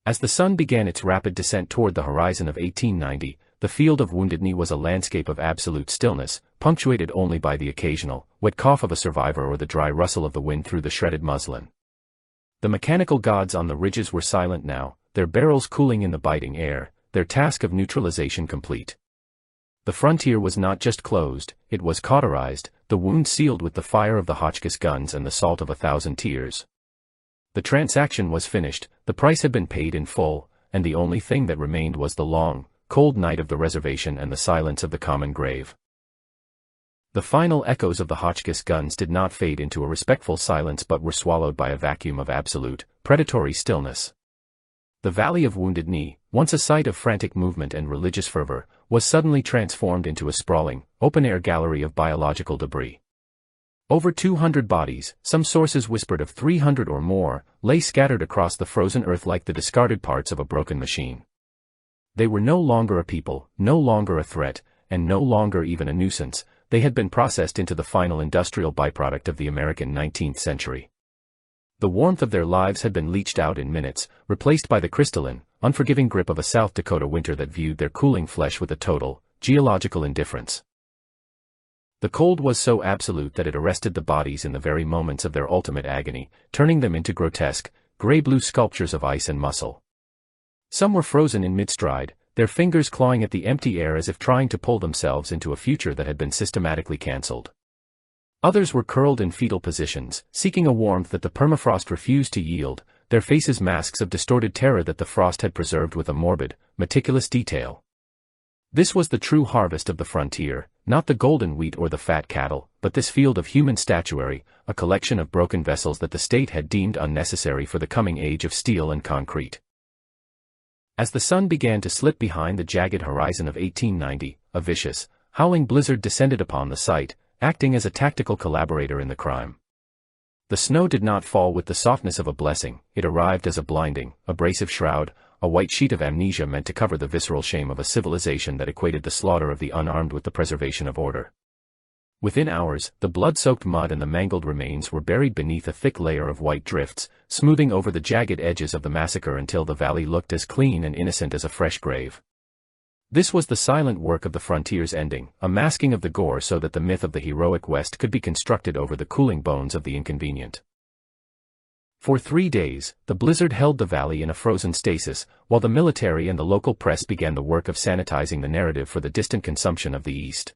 As the sun began its rapid descent toward the horizon of 1890, the field of Wounded Knee was a landscape of absolute stillness, punctuated only by the occasional, wet cough of a survivor or the dry rustle of the wind through the shredded muslin. The mechanical gods on the ridges were silent now, their barrels cooling in the biting air, their task of neutralization complete. The frontier was not just closed, it was cauterized, the wound sealed with the fire of the Hotchkiss guns and the salt of 1,000 tears. The transaction was finished, the price had been paid in full, and the only thing that remained was the long, cold night of the reservation and the silence of the common grave. The final echoes of the Hotchkiss guns did not fade into a respectful silence but were swallowed by a vacuum of absolute, predatory stillness. The Valley of Wounded Knee, once a site of frantic movement and religious fervor, was suddenly transformed into a sprawling, open-air gallery of biological debris. Over 200 bodies, some sources whispered of 300 or more, lay scattered across the frozen earth like the discarded parts of a broken machine. They were no longer a people, no longer a threat, and no longer even a nuisance, they had been processed into the final industrial byproduct of the American 19th century. The warmth of their lives had been leached out in minutes, replaced by the crystalline, unforgiving grip of a South Dakota winter that viewed their cooling flesh with a total, geological indifference. The cold was so absolute that it arrested the bodies in the very moments of their ultimate agony, turning them into grotesque, gray-blue sculptures of ice and muscle. Some were frozen in mid-stride, their fingers clawing at the empty air as if trying to pull themselves into a future that had been systematically cancelled. Others were curled in fetal positions, seeking a warmth that the permafrost refused to yield, their faces masks of distorted terror that the frost had preserved with a morbid, meticulous detail. This was the true harvest of the frontier, not the golden wheat or the fat cattle, but this field of human statuary, a collection of broken vessels that the state had deemed unnecessary for the coming age of steel and concrete. As the sun began to slip behind the jagged horizon of 1890, a vicious, howling blizzard descended upon the site, acting as a tactical collaborator in the crime. The snow did not fall with the softness of a blessing, it arrived as a blinding, abrasive shroud, a white sheet of amnesia meant to cover the visceral shame of a civilization that equated the slaughter of the unarmed with the preservation of order. Within hours, the blood-soaked mud and the mangled remains were buried beneath a thick layer of white drifts, smoothing over the jagged edges of the massacre until the valley looked as clean and innocent as a fresh grave. This was the silent work of the frontier's ending, a masking of the gore so that the myth of the heroic West could be constructed over the cooling bones of the inconvenient. For 3 days, the blizzard held the valley in a frozen stasis, while the military and the local press began the work of sanitizing the narrative for the distant consumption of the East.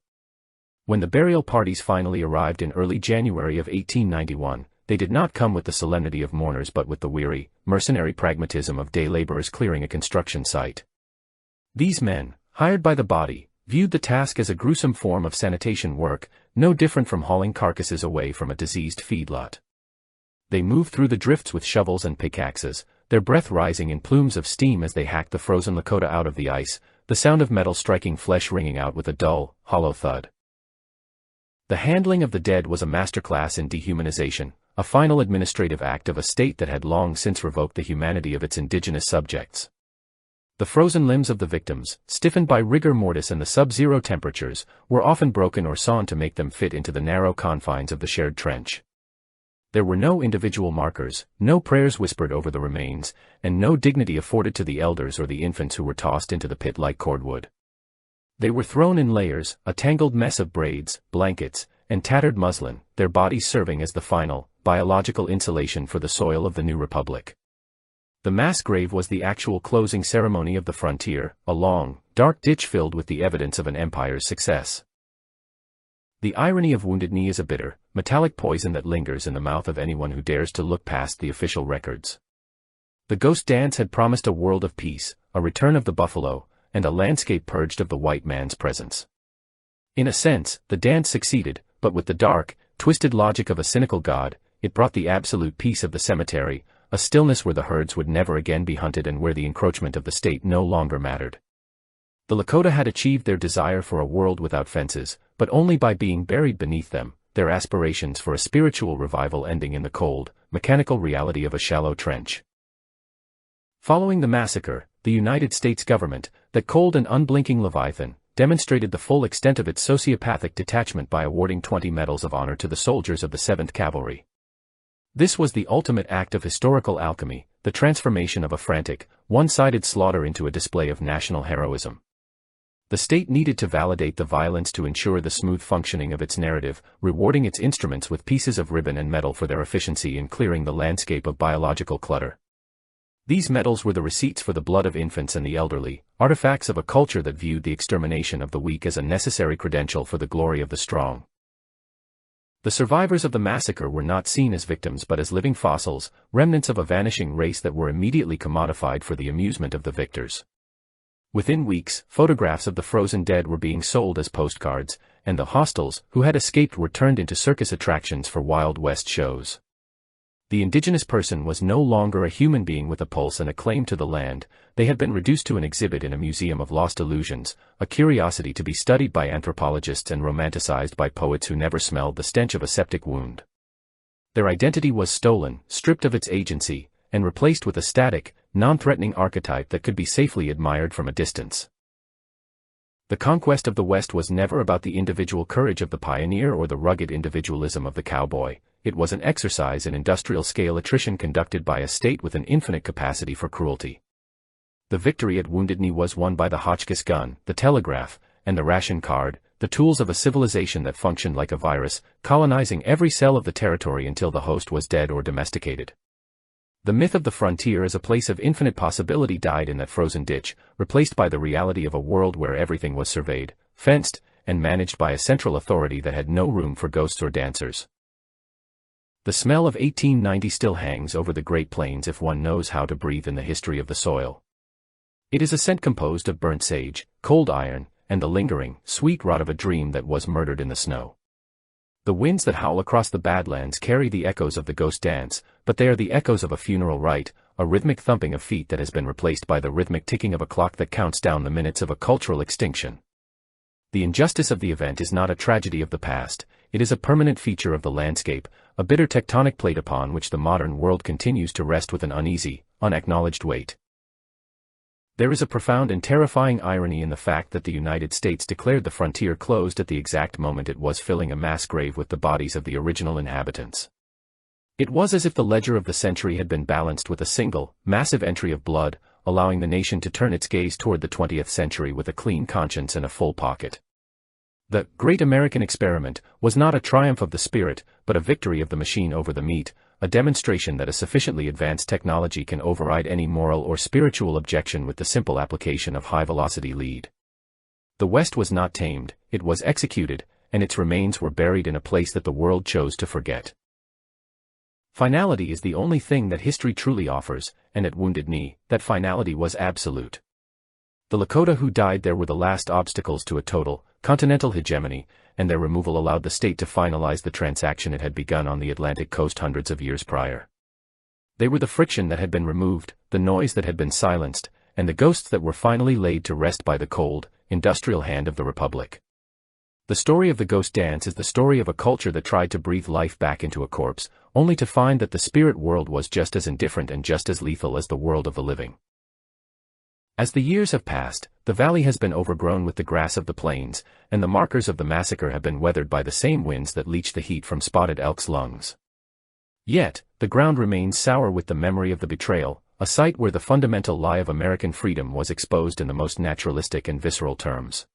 When the burial parties finally arrived in early January of 1891, they did not come with the solemnity of mourners but with the weary, mercenary pragmatism of day laborers clearing a construction site. These men, hired by the body, viewed the task as a gruesome form of sanitation work, no different from hauling carcasses away from a diseased feedlot. They moved through the drifts with shovels and pickaxes, their breath rising in plumes of steam as they hacked the frozen Lakota out of the ice, the sound of metal striking flesh ringing out with a dull, hollow thud. The handling of the dead was a masterclass in dehumanization, a final administrative act of a state that had long since revoked the humanity of its indigenous subjects. The frozen limbs of the victims, stiffened by rigor mortis and the sub-zero temperatures, were often broken or sawn to make them fit into the narrow confines of the shared trench. There were no individual markers, no prayers whispered over the remains, and no dignity afforded to the elders or the infants who were tossed into the pit like cordwood. They were thrown in layers, a tangled mess of braids, blankets, and tattered muslin, their bodies serving as the final, biological insulation for the soil of the new republic. The mass grave was the actual closing ceremony of the frontier, a long, dark ditch filled with the evidence of an empire's success. The irony of Wounded Knee is a bitter, metallic poison that lingers in the mouth of anyone who dares to look past the official records. The ghost dance had promised a world of peace, a return of the buffalo, and a landscape purged of the white man's presence. In a sense, the dance succeeded, but with the dark, twisted logic of a cynical god, it brought the absolute peace of the cemetery, a stillness where the herds would never again be hunted and where the encroachment of the state no longer mattered. The Lakota had achieved their desire for a world without fences, but only by being buried beneath them, their aspirations for a spiritual revival ending in the cold, mechanical reality of a shallow trench. Following the massacre, the United States government, that cold and unblinking Leviathan, demonstrated the full extent of its sociopathic detachment by awarding 20 medals of honor to the soldiers of the 7th Cavalry. This was the ultimate act of historical alchemy, the transformation of a frantic, one-sided slaughter into a display of national heroism. The state needed to validate the violence to ensure the smooth functioning of its narrative, rewarding its instruments with pieces of ribbon and metal for their efficiency in clearing the landscape of biological clutter. These medals were the receipts for the blood of infants and the elderly, artifacts of a culture that viewed the extermination of the weak as a necessary credential for the glory of the strong. The survivors of the massacre were not seen as victims but as living fossils, remnants of a vanishing race that were immediately commodified for the amusement of the victors. Within weeks, photographs of the frozen dead were being sold as postcards, and the hostiles who had escaped were turned into circus attractions for Wild West shows. The indigenous person was no longer a human being with a pulse and a claim to the land, they had been reduced to an exhibit in a museum of lost illusions, a curiosity to be studied by anthropologists and romanticized by poets who never smelled the stench of a septic wound. Their identity was stolen, stripped of its agency, and replaced with a static, non-threatening archetype that could be safely admired from a distance. The conquest of the West was never about the individual courage of the pioneer or the rugged individualism of the cowboy. It was an exercise in industrial-scale attrition conducted by a state with an infinite capacity for cruelty. The victory at Wounded Knee was won by the Hotchkiss gun, the telegraph, and the ration card, the tools of a civilization that functioned like a virus, colonizing every cell of the territory until the host was dead or domesticated. The myth of the frontier as a place of infinite possibility died in that frozen ditch, replaced by the reality of a world where everything was surveyed, fenced, and managed by a central authority that had no room for ghosts or dancers. The smell of 1890 still hangs over the Great Plains if one knows how to breathe in the history of the soil. It is a scent composed of burnt sage, cold iron, and the lingering, sweet rot of a dream that was murdered in the snow. The winds that howl across the Badlands carry the echoes of the ghost dance, but they are the echoes of a funeral rite, a rhythmic thumping of feet that has been replaced by the rhythmic ticking of a clock that counts down the minutes of a cultural extinction. The injustice of the event is not a tragedy of the past, it is a permanent feature of the landscape, a bitter tectonic plate upon which the modern world continues to rest with an uneasy, unacknowledged weight. There is a profound and terrifying irony in the fact that the United States declared the frontier closed at the exact moment it was filling a mass grave with the bodies of the original inhabitants. It was as if the ledger of the century had been balanced with a single, massive entry of blood, allowing the nation to turn its gaze toward the 20th century with a clean conscience and a full pocket. The Great American Experiment was not a triumph of the spirit, but a victory of the machine over the meat, a demonstration that a sufficiently advanced technology can override any moral or spiritual objection with the simple application of high-velocity lead. The West was not tamed, it was executed, and its remains were buried in a place that the world chose to forget. Finality is the only thing that history truly offers, and at Wounded Knee, that finality was absolute. The Lakota who died there were the last obstacles to a total, continental hegemony, and their removal allowed the state to finalize the transaction it had begun on the Atlantic coast hundreds of years prior. They were the friction that had been removed, the noise that had been silenced, and the ghosts that were finally laid to rest by the cold, industrial hand of the Republic. The story of the ghost dance is the story of a culture that tried to breathe life back into a corpse, only to find that the spirit world was just as indifferent and just as lethal as the world of the living. As the years have passed, the valley has been overgrown with the grass of the plains, and the markers of the massacre have been weathered by the same winds that leach the heat from spotted elk's lungs. Yet, the ground remains sour with the memory of the betrayal, a site where the fundamental lie of American freedom was exposed in the most naturalistic and visceral terms.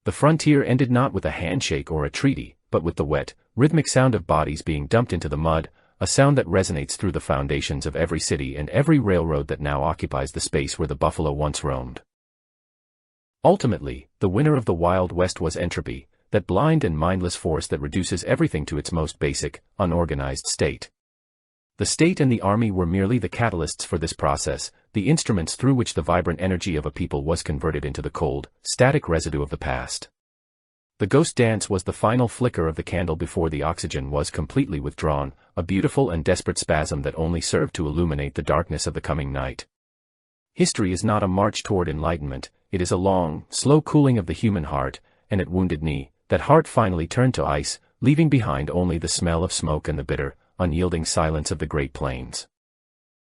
The frontier ended not with a handshake or a treaty, but with the wet, rhythmic sound of bodies being dumped into the mud, a sound that resonates through the foundations of every city and every railroad that now occupies the space where the buffalo once roamed. Ultimately, the winner of the Wild West was entropy, that blind and mindless force that reduces everything to its most basic, unorganized state. The state and the army were merely the catalysts for this process, the instruments through which the vibrant energy of a people was converted into the cold, static residue of the past. The ghost dance was the final flicker of the candle before the oxygen was completely withdrawn, a beautiful and desperate spasm that only served to illuminate the darkness of the coming night. History is not a march toward enlightenment, it is a long, slow cooling of the human heart, and at Wounded Knee, that heart finally turned to ice, leaving behind only the smell of smoke and the bitter, unyielding silence of the Great Plains.